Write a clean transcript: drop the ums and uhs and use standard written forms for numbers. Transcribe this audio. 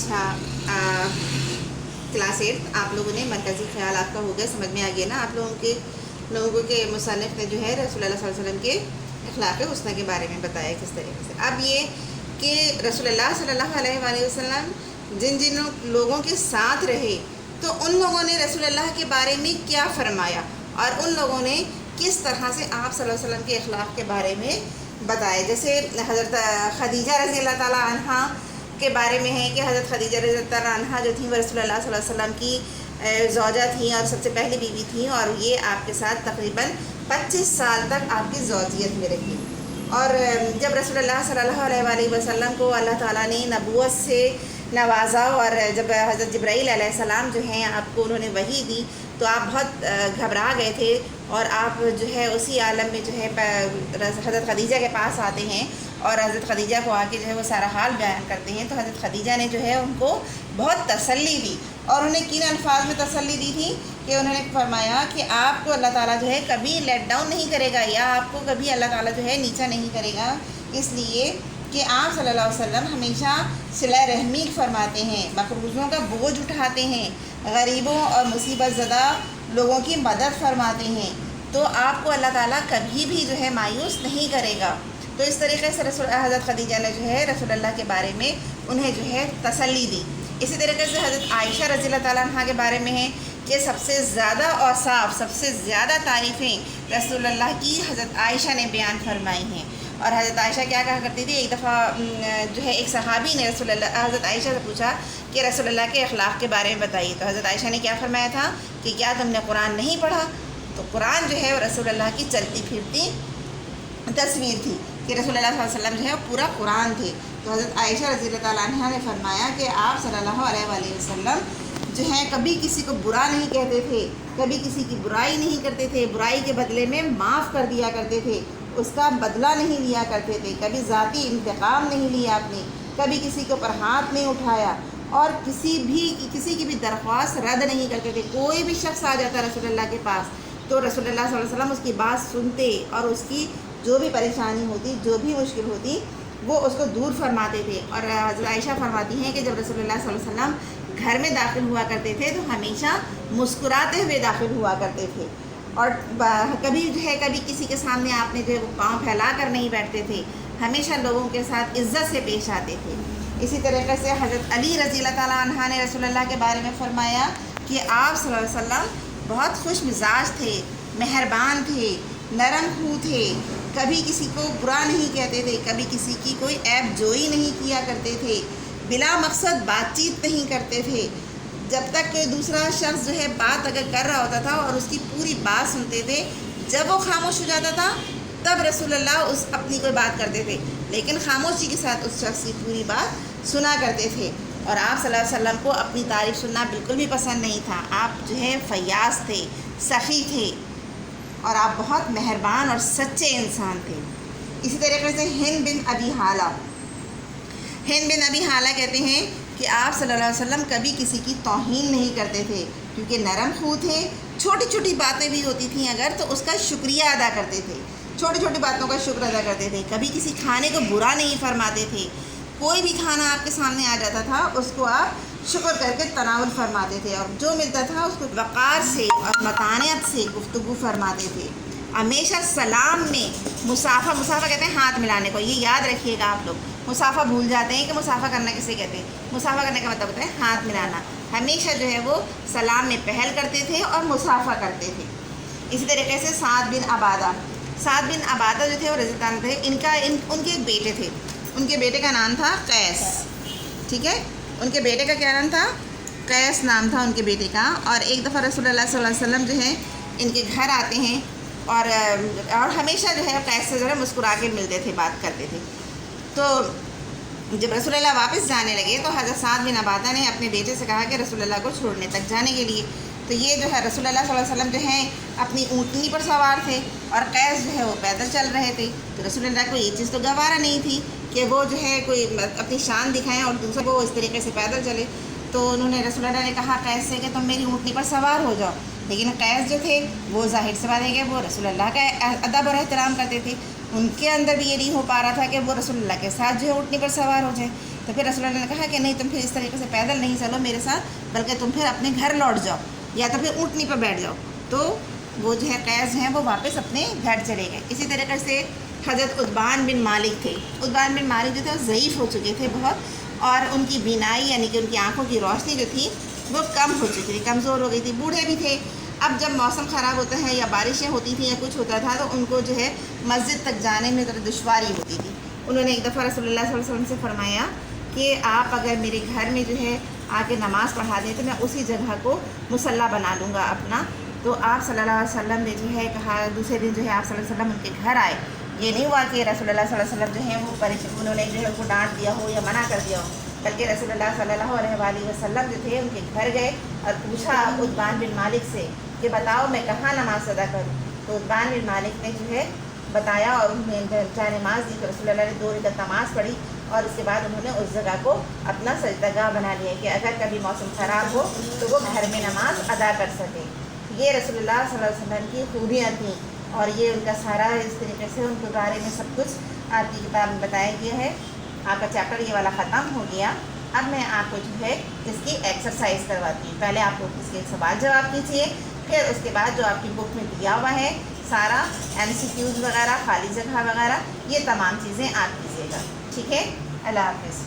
अच्छा क्लास 8 आप लोगों ने मरकज़ी ख्याल आपका हो गया, समझ में आ गया ना। आप लोगों के मुसन्निफ़ ने जो है रसूलुल्लाह सल्लल्लाहु अलैहि वसल्लम के अखलाक़ हुस्न के बारे में बताया किस तरीके से। अब ये कि रसूलुल्लाह सल्लल्लाहु अलैहि वसल्लम जिन जिन लोगों के साथ रहे तो उन लोगों ने रसूलुल्लाह के बारे में क्या फ़रमाया और उन लोगों ने किस तरह से आप सल्लल्लाहु अलैहि वसल्लम के अखलाक़ के बारे में बताया। जैसे हज़रत खदीजा रज़ी अल्लाह ताला अन्हा के बारे में है कि हज़रत खदीजा रज़ी अल्लाह ताला अन्हा जो थी वो रसूलुल्लाह सल्लल्लाहु अलैहि वसल्लम की ज़ौजा थी और सबसे पहली बीवी थी, और ये आपके साथ तकरीबन 25 साल तक आपकी ज़ौजियत में रही। और जब रसूलुल्लाह सल्लल्लाहु अलैहि वसल्लम को अल्लाह ताला ने नबूवत से नवाजा और जब हज़रत जिब्राईल अलैहिस्सलाम जो हैं आपको उन्होंने वही दी तो आप बहुत घबरा गए थे और आप जो है उसी आलम में जो है हज़रत खदीजा के पास आते हैं और हज़रत खदीजा को आके जो है वो सारा हाल बयान करते हैं। तो हज़रत खदीजा ने जो है उनको बहुत तसल्ली दी और उन्हें किन अल्फाज में तसल्ली दी थी कि उन्होंने फरमाया कि आपको अल्लाह ताला जो है कभी लेट डाउन नहीं करेगा या आपको कभी अल्लाह ताला जो है नीचा नहीं करेगा, इसलिए कि आप सल्लल्लाहु अलैहि वसल्लम हमेशा सिला रहमी फरमाते हैं, मकरूज़ों का बोझ उठाते हैं, गरीबों और मुसीबत ज़दा लोगों की मदद फरमाते हैं, तो आपको अल्लाह ताला कभी भी जो है मायूस नहीं करेगा। तो इस तरीके से हज़रत खदीजा ने जो है रसूलुल्लाह के बारे में उन्हें जो है तसल्ली दी। इसी तरीके से हज़रत आयशा रज़ी अल्लाह ताला अन्हा के बारे में है कि सबसे ज़्यादा औसाफ सबसे ज़्यादा तारीफ़ें रसूलुल्लाह की हज़रत आयशा ने बयान फरमाई हैं। और हज़रत आयशा क्या कहा करती थी, एक दफ़ा जो है एक सहाबी ने हज़रत आयशा से पूछा कि रसूलुल्लाह के अखलाक़ के बारे में बताइए। तो हज़रत आयशा ने क्या फरमाया था कि क्या तुमने कुरान नहीं पढ़ा। तो कुरान जो है वो रसूलुल्लाह की चलती फिरती तस्वीर थी कि रसूलुल्लाह सल्लल्लाहु अलैहि वसल्लम जो है पूरा कुरान थे। तो हज़रत आयशा रज़ी अल्लाह ताला अन्हा ने फरमाया कि आप सल्लल्लाहु अलैहि वसल्लम जो है कभी किसी को बुरा नहीं कहते थे, कभी किसी की बुराई नहीं करते थे, बुराई के बदले में माफ़ कर दिया करते थे, उसका बदला नहीं लिया करते थे, कभी ज़ाती इंतकाम नहीं लिया आपने, कभी किसी के ऊपर हाथ नहीं उठाया और किसी की भी दरख्वास्त रद्द नहीं करते थे। कोई भी शख्स आ जाता रसूलुल्लाह के पास तो रसूलुल्लाह सल्लल्लाहु अलैहि वसल्लम उसकी बात सुनते और उसकी जो भी परेशानी होती, जो भी मुश्किल होती, वो उसको दूर फरमाते थे। और हज़रत आयशा फरमाती हैं कि जब रसूलुल्लाह सल्लल्लाहु अलैहि वसल्लम घर में दाखिल हुआ करते थे तो हमेशा मुस्कुराते हुए दाखिल हुआ करते थे और कभी जो है कभी किसी के सामने आपने जो है वो पाँव फैला कर नहीं बैठते थे, हमेशा लोगों के साथ इज़्ज़त से पेश आते थे। इसी तरीके से हज़रत अली रज़ी अल्लाह ताला अन्हा ने रसूलुल्लाह के बारे में फ़रमाया कि आप सल्लल्लाहु अलैहि वसल्लम बहुत खुश मिजाज थे, मेहरबान थे, नरम खू थे, कभी किसी को बुरा नहीं कहते थे, कभी किसी की कोई ऐब जोई नहीं किया करते थे, बिला मकसद बातचीत नहीं करते थे। जब तक कोई दूसरा शख्स जो है बात अगर कर रहा होता था और उसकी पूरी बात सुनते थे, जब वो खामोश हो जाता था तब रसूलुल्लाह उस अपनी कोई बात करते थे, लेकिन खामोशी के साथ उस शख्स की पूरी बात सुना करते थे। और आप सल्लल्लाहु अलैहि वसल्लम को अपनी तारीफ़ सुनना बिल्कुल भी पसंद नहीं था। आप जो है फ़याज़ थे, सख़ी थे और आप बहुत मेहरबान और सच्चे इंसान थे। इसी तरीके से हिंद बिन अबी हाला कहते हैं कि आप सल्लल्लाहु अलैहि वसल्लम कभी किसी की तौहीन नहीं करते थे, क्योंकि नरम खू थे। छोटी छोटी बातें भी होती थीं अगर तो उसका शुक्रिया अदा करते थे, छोटी छोटी बातों का शुक्र अदा करते थे। कभी किसी खाने को बुरा नहीं फरमाते थे, कोई भी खाना आपके सामने आ जाता था उसको आप शुक्र करके तनावुल फरमाते थे और जो मिलता था उसको वक़ार से और मतानियत से गुफ्तगू फरमाते थे। हमेशा सलाम में मुसाफ़ा कहते हैं हाथ मिलाने को, ये याद रखिएगा आप लोग। मुसाफ़ा भूल जाते हैं कि मुसाफ़ा करना किसे कहते हैं। मुसाफ़ा करने का मतलब होता है हाथ मिलाना। हमेशा जो है वो सलाम में पहल करते थे और मुसाफ़ा करते थे। इसी तरीके से साद बिन आबादा जो थे वो रज़ियल्लाहु थे। उनके एक बेटे थे, उनके बेटे का नाम था कैस, ठीक है। उनके बेटे का क्या नाम था? कैस नाम था उनके बेटे का। और एक दफ़ा रसूलुल्लाह सल्लल्लाहु अलैहि वसल्लम जो है इनके घर आते हैं और हमेशा जो है कैस से जो है मुस्कुरा के मिलते थे, बात करते थे। तो जब रसूलुल्लाह वापस जाने लगे तो हज़रत साद बिन आबादा ने अपने बेटे से कहा कि रसूलुल्लाह को छोड़ने तक जाने के लिए। तो ये जो है रसूलुल्लाह सल्लल्लाहु अलैहि वसल्लम जो हैं अपनी ऊँटनी पर सवार थे और कैस जो है वो पैदल चल रहे थे। तो रसूलुल्लाह को ये चीज़ तो गवारा नहीं थी कि वो जो है कोई अपनी शान दिखाएं और दूसरे को इस तरीके से पैदल चले। तो उन्होंने रसूलुल्लाह ने कहा कैस से कि तुम मेरी ऊँटनी पर सवार हो जाओ, लेकिन कैस जो थे वो ज़ाहिर सी बात है कि वो रसूलुल्लाह का अदब और एहतराम करते थे। उनके अंदर भी ये नहीं हो पा रहा था कि वो रसूलुल्लाह के साथ जो है ऊँटनी पर सवार हो जाए, تو پھر رسول اللہ نے کہا کہ نہیں تم پھر اس طریقے سے پیدل نہیں چلو میرے ساتھ، بلکہ تم پھر اپنے گھر لوٹ جاؤ یا تو پھر اونٹنی پر بیٹھ جاؤ۔ تو وہ جو ہے قیس ہیں وہ واپس اپنے گھر چلے گئے۔ اسی طریقے سے حضرت عتبان بن مالک تھے۔ عتبان بن مالک جو تھے وہ ضعیف ہو چکے تھے بہت، اور ان کی بینائی یعنی کہ ان کی آنکھوں کی روشنی جو تھی وہ کم ہو چکی تھی، کمزور ہو گئی تھی، بوڑھے بھی تھے۔ اب جب موسم خراب ہوتا ہے یا بارشیں ہوتی تھیں یا کچھ ہوتا تھا تو ان کو جو ہے مسجد تک جانے میں ذرا دشواری ہوتی تھی۔ انہوں نے ایک دفعہ رسول اللہ صلی اللہ علیہ وسلم سے فرمایا کہ آپ اگر میرے گھر میں جو ہے آ کے نماز پڑھا دیں تو میں اسی جگہ کو مصلی بنا لوں گا اپنا۔ تو آپ صلی اللہ علیہ وسلم نے جو ہے کہا، دوسرے دن جو ہے آپ صلی اللہ علیہ وسلم ان کے گھر آئے۔ یہ نہیں ہوا کہ رسول اللہ صلی اللہ علیہ وسلم جو ہے وہ انہوں نے جو ہے ان کو ڈانٹ دیا ہو یا منع کر دیا ہو، بلکہ رسول اللہ صلی اللہ علیہ وآلہ وسلم جو تھے ان کے گھر گئے اور پوچھا عتبان بن مالک سے کہ بتاؤ میں کہاں نماز ادا کروں۔ تو عتبان بن مالک نے جو ہے بتایا اور انہوں نے جہاں نماز دی تو رسول اللہ نے 2 رکعت نماز پڑھی، اور اس کے بعد انہوں نے اس جگہ کو اپنا سجدہ گاہ بنا لیا کہ اگر کبھی موسم خراب ہو تو وہ گھر میں نماز ادا کر سکے۔ یہ رسول اللہ صلی اللہ علیہ وسلم کی خوبیاں تھیں، اور یہ ان کا سارا اس طریقے سے ان کے بارے میں سب کچھ آپ کی کتاب میں بتایا گیا ہے۔ آپ کا چیپٹر یہ والا ختم ہو گیا۔ اب میں آپ کو جو ہے اس کی ایکسرسائز کرواتی ہوں۔ پہلے آپ لوگ اس کے سوال جواب کیجیے، پھر اس کے بعد جو آپ کی بک میں دیا ہوا ہے سارا MCQs وغیرہ، خالی جگہ وغیرہ، یہ تمام چیزیں آپ کیجیے گا، ٹھیک ہے؟ اللہ حافظ۔